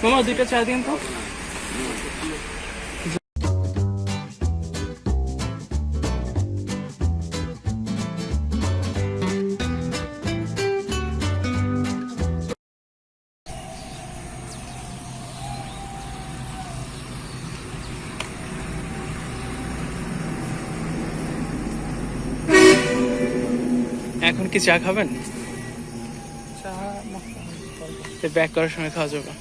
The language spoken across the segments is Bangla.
মামা 2টা চা দিন তো। এখন কি চা খাবেন? ব্যাক করার সময় খাওয়া যাবে।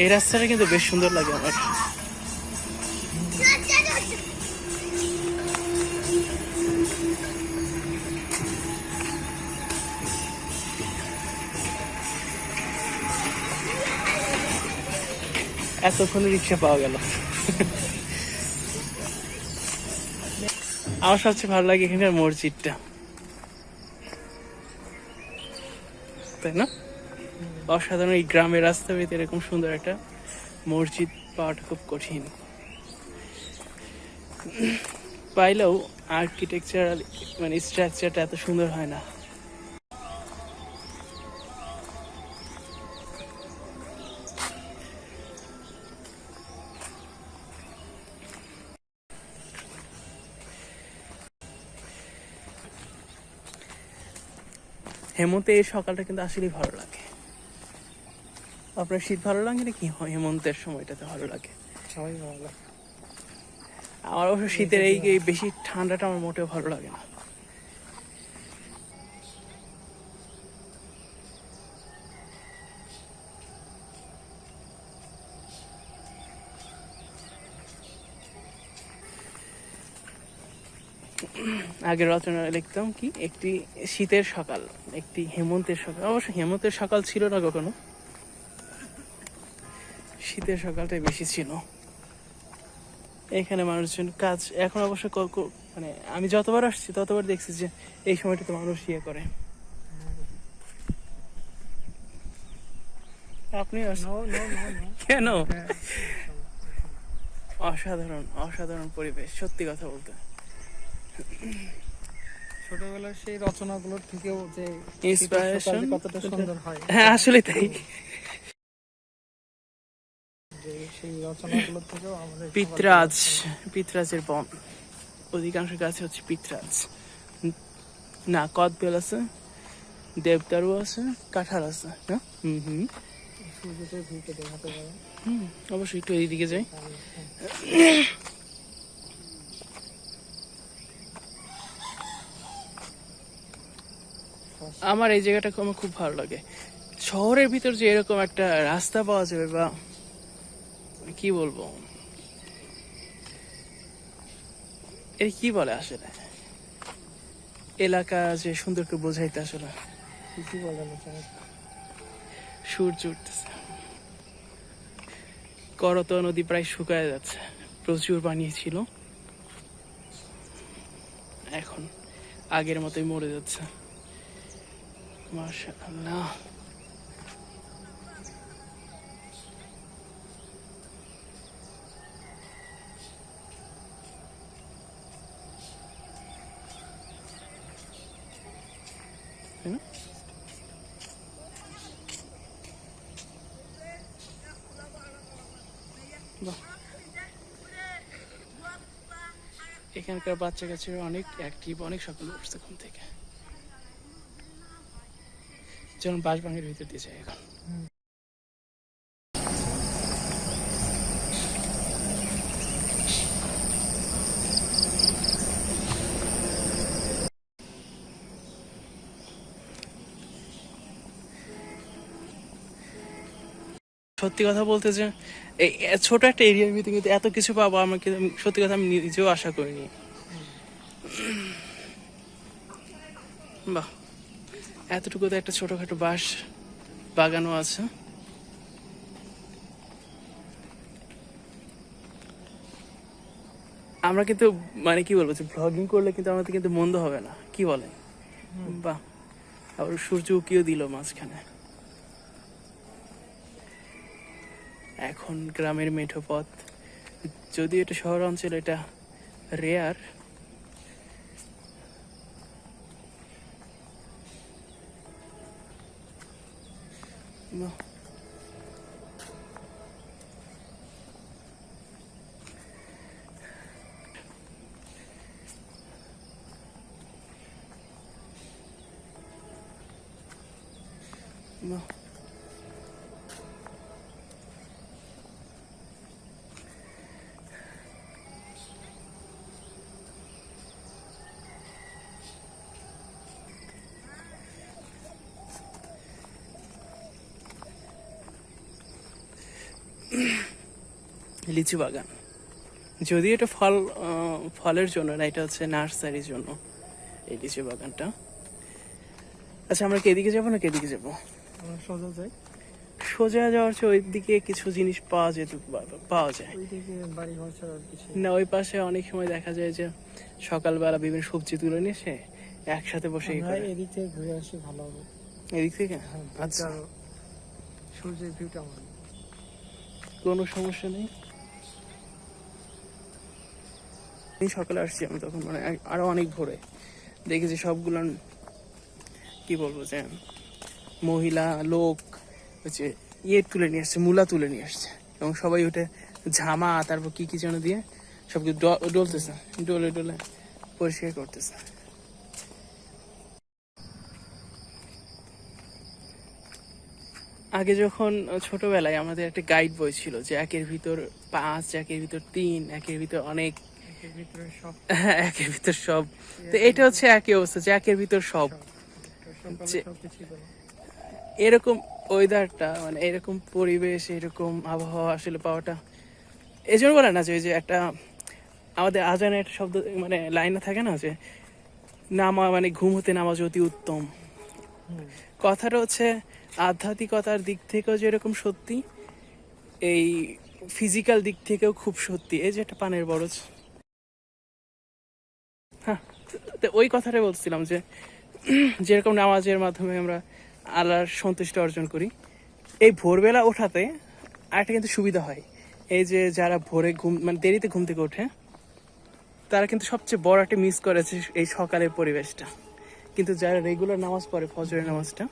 এই রাস্তাটা কিন্তু বেশ সুন্দর লাগে আমার। এতক্ষণে রিক্সা পাওয়া গেল। আমার সবচেয়ে ভালো লাগে এখানকার মসজিদটা, তাই না? অসাধারণ। এই গ্রামের রাস্তা বেতে এরকম সুন্দর একটা মসজিদ পাওয়াটা খুব কঠিন। পাইলেও আর্কিটেকচারাল মানে স্ট্রাকচারটা এত সুন্দর হয় না। হেমন্তে এই সকালটা কিন্তু আসলেই ভালো লাগে। আপনার শীত ভালো লাগে নাকি হেমন্তের সময়টাতে ভালো লাগে? সবাই ভালো লাগে। আমার অবশ্য শীতের এই বেশি ঠান্ডাটা আমার মোটেও ভালো লাগে না। আগে রচনা লিখতাম কি, একটি শীতের সকাল, একটি হেমন্তের সকাল। অবশ্য হেমন্তের সকাল ছিল না কখনো, শীতের সকালটাই বেশি ছিল। এখানে মানুষজন কাজ এখন অবশ্য মানে আমি যতবার আসছি ততবার দেখছি যে এই সময়টাতে মানুষ ইয়ে করে। আপনি কেন? অসাধারণ অসাধারণ পরিবেশ, সত্যি কথা বলতে। ছোটবেলার সেই রচনাগুলোর থেকেও যে ইন্সপিরেশন কতটা সুন্দর হয়। হ্যাঁ আসলে তাই। সেই রচনাগুলোর থেকেও আমাদের পিতরাজের বন, অধিকাংশ গাছে হচ্ছে পিতরাজ। না, কদবেল আছে, দেবদারু আছে, কাঁঠাল আছে না? সূর্যতে ভিউকে দেখাতে পারে। অবশ্যই একটু এইদিকে যাই। আমার এই জায়গাটা আমার খুব ভালো লাগে। শহরের ভিতর যে এরকম একটা রাস্তা পাওয়া যাবে, বা কি বলবো, এর কি বলে আসলে, এলাকা যে সুন্দর করে বোঝাইতে আসলে কি বলে সূর্য উঠতেছে, করতোয়া নদী প্রায় শুকায় যাচ্ছে, প্রচুর পানি ছিল, এখন আগের মতোই মরে যাচ্ছে। মাশাআল্লাহ। এখানকার বাচ্চা কাচ্চারা অনেক অ্যাক্টিভ, অনেক সকালে উঠছে ঘুম থেকে, যেমন বাঁশবাগানের ভিতর দিয়ে যায় এখন। সত্যি কথা বলতে যে এই ছোট একটা এরিয়ার ভিতরে কিন্তু এত কিছু পাবো আমাকে, সত্যি কথা আমি নিজেও আশা করিনি। বাহ, এতটুকু তো একটা ছোটখাটো বাঁশ বাগানও আছে। আমরা কিন্তু মানে কি বলবো যে ব্লগিং করলে কিন্তু আমাদের কিন্তু মন্দ হবে না, কি বলেন? বাহ, আবার সূর্য উকিও দিল মাঝখানে। এখন গ্রামের মেঠো পথ, যদি এটা শহর অঞ্চল, এটা রেয়ার। লিচু বাগান, যদি এটা ফলের জন্য না, এটা হচ্ছে নার্সারির জন্য এই লিচু বাগানটা। আচ্ছা, আমরা কি এদিকে যাবো না এদিকে যাবো? আমরা সোজা যাই। সোজা যাওয়ার চেয়ে ওই দিকে কিছু জিনিস পাওয়া যায়। ওইদিকে বাড়ি ঘর ছাড়া আর কিছু না, ওই পাশে অনেক সময় দেখা যায় যে সকালবেলা বিভিন্ন সবজি তুলে নিয়ে এসে একসাথে বসে আমরা এদিক থেকে ঘুরে আসি, ভালো হবে। এদিক থেকে? হ্যাঁ, আচ্ছা, সূর্যের ভিউটা আমার কোনো সমস্যা নেই। সকালে আসছি আমি, তখন মানে আরো অনেক ভোরে দেখেছি সবগুলো কি বলবো যে মহিলা লোক হচ্ছে তুলে নিয়ে আসছে, মূলা তুলে নিয়ে আসছে, এবং সবাই ওটা ঝামা তারপর কি কি যেন দিয়ে সবকে ডলতেছে, ডলে ডলে পরিষ্কার করতেছে। আগে যখন ছোটবেলায় আমাদের একটা গাইড বই ছিল যে 1-এর ভিতর 5, 1-এর ভিতর 3, 1-এর ভিতর অনেক, এর ভিতরে সব। 1-এর ভিতর সব। তো এটা হচ্ছে একই অবস্থা যে 1-এর ভিতর সব। এরকম ওয়েদারটা, মানে এরকম পরিবেশ, এরকম আবহাওয়া আসলে পাওয়াটা, এই জন্য বলে না যে ওই যে একটা আমাদের আজানে একটা শব্দ মানে লাইনে থাকে না যে মানে ঘুম হতে নামাজ অতি উত্তম। কথাটা হচ্ছে আধ্যাত্মিকতার দিক থেকেও যেরকম সত্যি, এই ফিজিক্যাল দিক থেকেও খুব সত্যি। এই যে একটা পানের বরজ, হ্যাঁ, তো ওই কথাটাই বলছিলাম যে যেরকম নামাজের মাধ্যমে আমরা আল্লাহর সন্তুষ্টি অর্জন করি, এই ভোরবেলা ওঠাতে আরেকটা কিন্তু সুবিধা হয়। এই যে যারা ভোরে মানে দেরিতে ঘুম থেকে ওঠে, তারা কিন্তু সবচেয়ে বড় একটা মিস করেছে এই সকালের পরিবেশটা। কিন্তু যারা রেগুলার নামাজ পড়ে, ফজরের নামাজটা,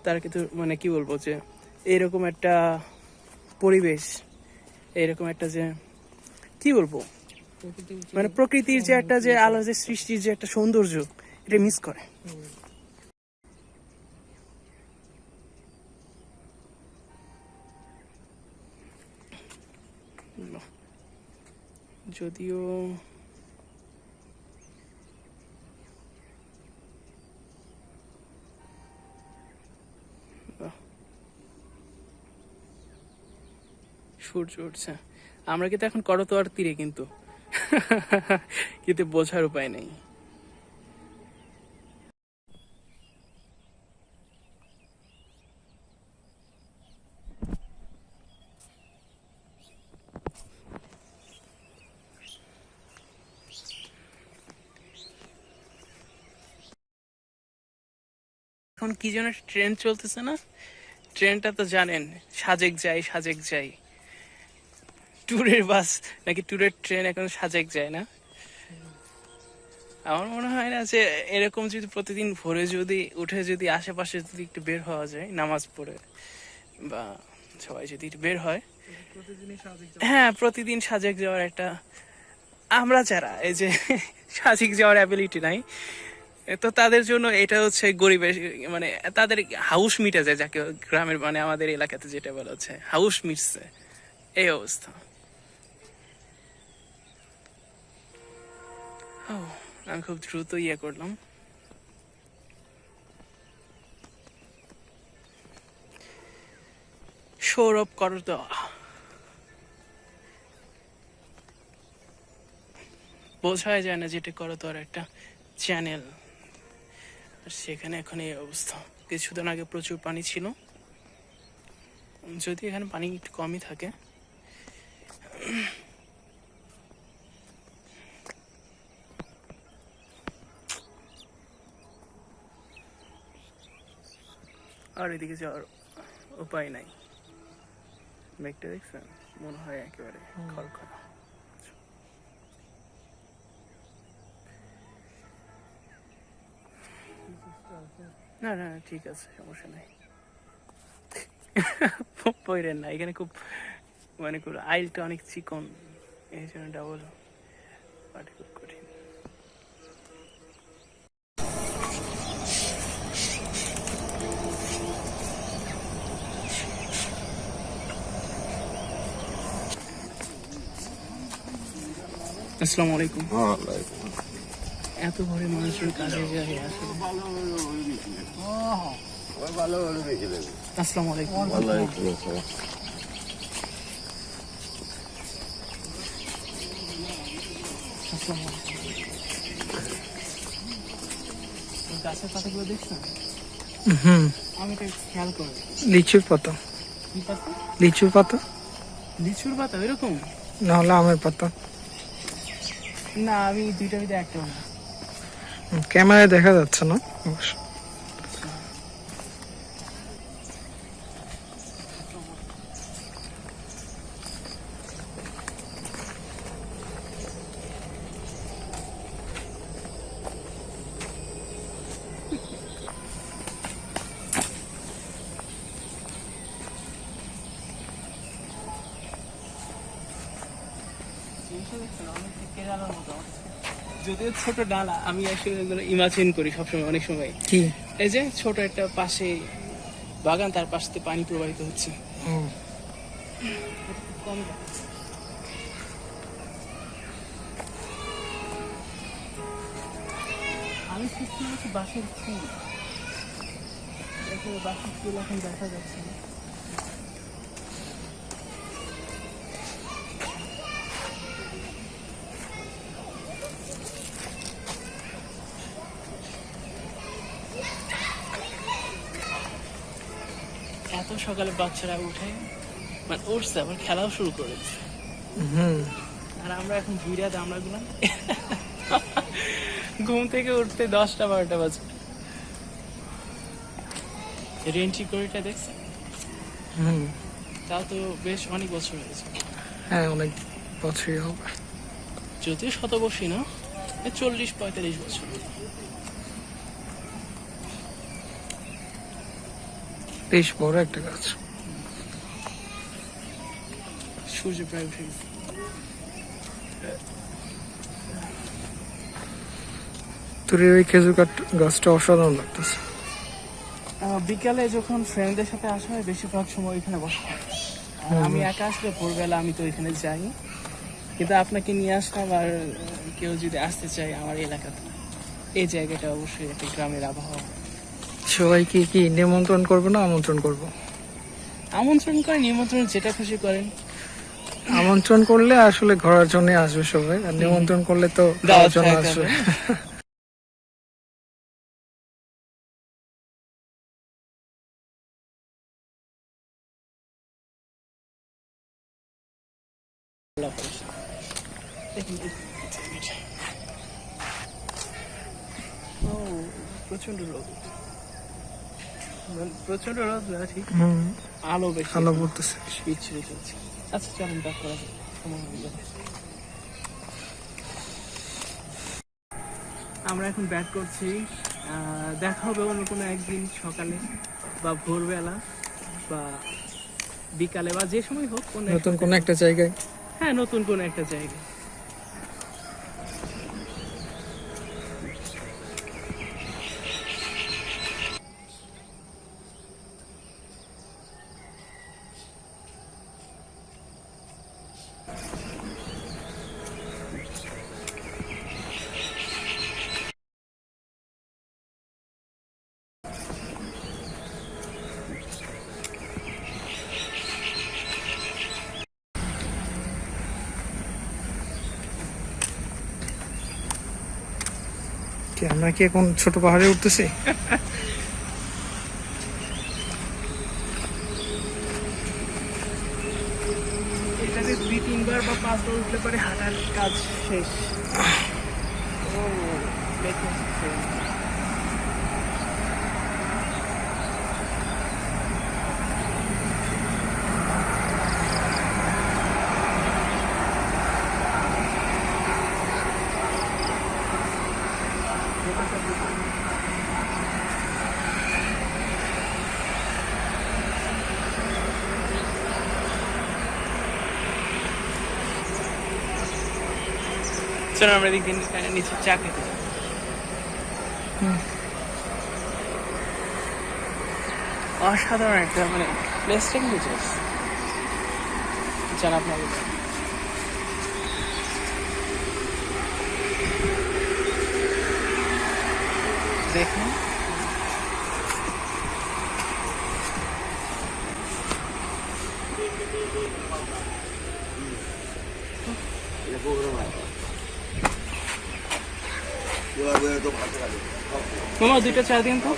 তারা কিন্তু মানে কি বলবো যে এরকম একটা পরিবেশ, এরকম একটা যে কি বলবো মানে প্রকৃতির যে একটা যে আলো, যে সৃষ্টির যে একটা সৌন্দর্য, এটা মিস করে। যদিও সূর্য উঠছে, আমরা কিন্তু এখন করতোয়ার তীরে, কিন্তু কিন্তু বোঝার উপায় নেই। এখন কি যেন ট্রেন চলতেছে না, ট্রেনটা তো জানেন, সাজেক যাই সাজেক যাই, ট্যুরের বাস নাকি ট্যুরের ট্রেন এখন সাজেক যায় না? আমার মনে হয় না যে এরকম যদি প্রতিদিন ভোরে যদি উঠে যদি আশেপাশে যদি একটু বের হওয়া যায় নামাজ পড়ে, বা সবাই যদি একটু বের হয়, হ্যাঁ, প্রতিদিন সাজেক যাওয়ার একটা, আমরা যারা এই যে সাজেক যাওয়ার অ্যাবিলিটি নাই, তো তাদের জন্য এটা হচ্ছে গরিবের মানে তাদের হাউস মিটে যায়, যাকে গ্রামের মানে আমাদের এলাকাতে যেটা বলা হচ্ছে হাউস মিটছে, এই অবস্থা। আমি খুব দ্রুত করলাম। সৌরভ করতোয়া। বোঝাই যায় না যেটা করতোয়ার একটা চ্যানেল, আর সেখানে এখন এই অবস্থা। কিছুদিন আগে প্রচুর পানি ছিল, যদি এখানে পানি একটু কমই থাকে। আর এদিকে যাওয়ার উপায় নাই। মেঘটা দেখছেন, মনে হয় একেবারে খড়খড়া। না না ঠিক আছে, সমস্যা নাই। পইরেন না, এখানে খুব মানে খুব আইলটা অনেক চিকন, এই জন্য ডাবল পাটি খুব কঠিন। আসসালামু আলাইকুম। এত ভোরে মানুষের কাজে যায় আসলে। আসসালামু আলাইকুম। আসসালামু আলাইকুম। গাছের পাতাগুলো দেখছেন? আমি এটা খেয়াল করি। লিচুর পাতা, কি পাতা? লিচুর পাতা, লিচুর পাতা এরকম? না হলে আমের পাতা। না, আমি দুইটা ভিতরে একটা না। ক্যামেরায় দেখা যাচ্ছে না অবশ্য। যদিও ছোট ডালা, আমি আসলে এগুলো ইমাজিন করি সবসময়, অনেক সময়। কি? এই যে ছোট একটা পাশে বাগান, তার পাশ থেকে পানি প্রবাহিত হচ্ছে। কম আমি সত্যি হচ্ছে বাঁশের ফুল, বাঁশের ফুল এখন দেখা যাচ্ছে না। এত সকালে বাচ্চারা উঠে, মানে উঠছে আবার খেলাও শুরু করেছে। আর আমরা এখন বুড়া দামড়া গুলাম, ঘুম থেকে উঠতে 10টা-12টা বাজে। রেন্টি করিটা দেখছেন? তাও তো বেশ অনেক বছর হয়েছে। হ্যাঁ, অনেক বছরই হবে। যদিও শতবর্ষী না, 40-45 বছর। বেশ বড় একটা গাছ। সূর্য প্রায় উঠে গেছে। তোর ওই খেজুর গাছটা অসাধারণ লাগতেছে। বিকালে যখন ফ্রেন্ডদের সাথে আসা হয়, বেশিরভাগ সময় এখানে বসা হয়। আর আমি একা আসলে ভোরবেলা আমি তো এখানে যাই, কিন্তু আপনাকে নিয়ে আসলাম। আর কেউ যদি আসতে চায় আমার এলাকাতে, এই জায়গাটা অবশ্যই একটা গ্রামের আবহাওয়া। সবাইকে কি নিমন্ত্রণ করবো না আমন্ত্রণ করব? আমন্ত্রণ করেন, নিমন্ত্রণ যেটা খুশি করেন। আমন্ত্রণ করলে আসলে ঘোরার জন্য আসবে সবাই, আর নিমন্ত্রণ করলে তো খাওয়ার জন্য আসবে। প্রচন্ড রোদ, প্রচন্ড রোদ না, ঠিক আলো বেশি, আলো পড়তেছে, শীত ছিঁড়ে চলছে। আচ্ছা চলুন ব্যাক করা যাক, সময় হয়ে যাবে। আমরা এখন ব্যাক করছি। দেখা হবে অন্য কোনো একদিন, সকালে বা ভোরবেলা বা বিকালে বা যে সময় হোক, নতুন কোনো একটা জায়গায়। হ্যাঁ, নতুন কোনো একটা জায়গায়। কি আমরা কি এখন ছোট পাহাড়ে উঠতেছি? এটাতে 2-3 বার বা 5 বার উঠলে পরে হাঁটার কাজ শেষ। ও দেখুন চলো আমরা এদিক দিন নিচে চা খেতে যাই। অসাধারণ একটা মানে প্লেসটা কিন্তু জাস্ট জানা আপনাদের দেখুন মামা 2টা চা দিন তো।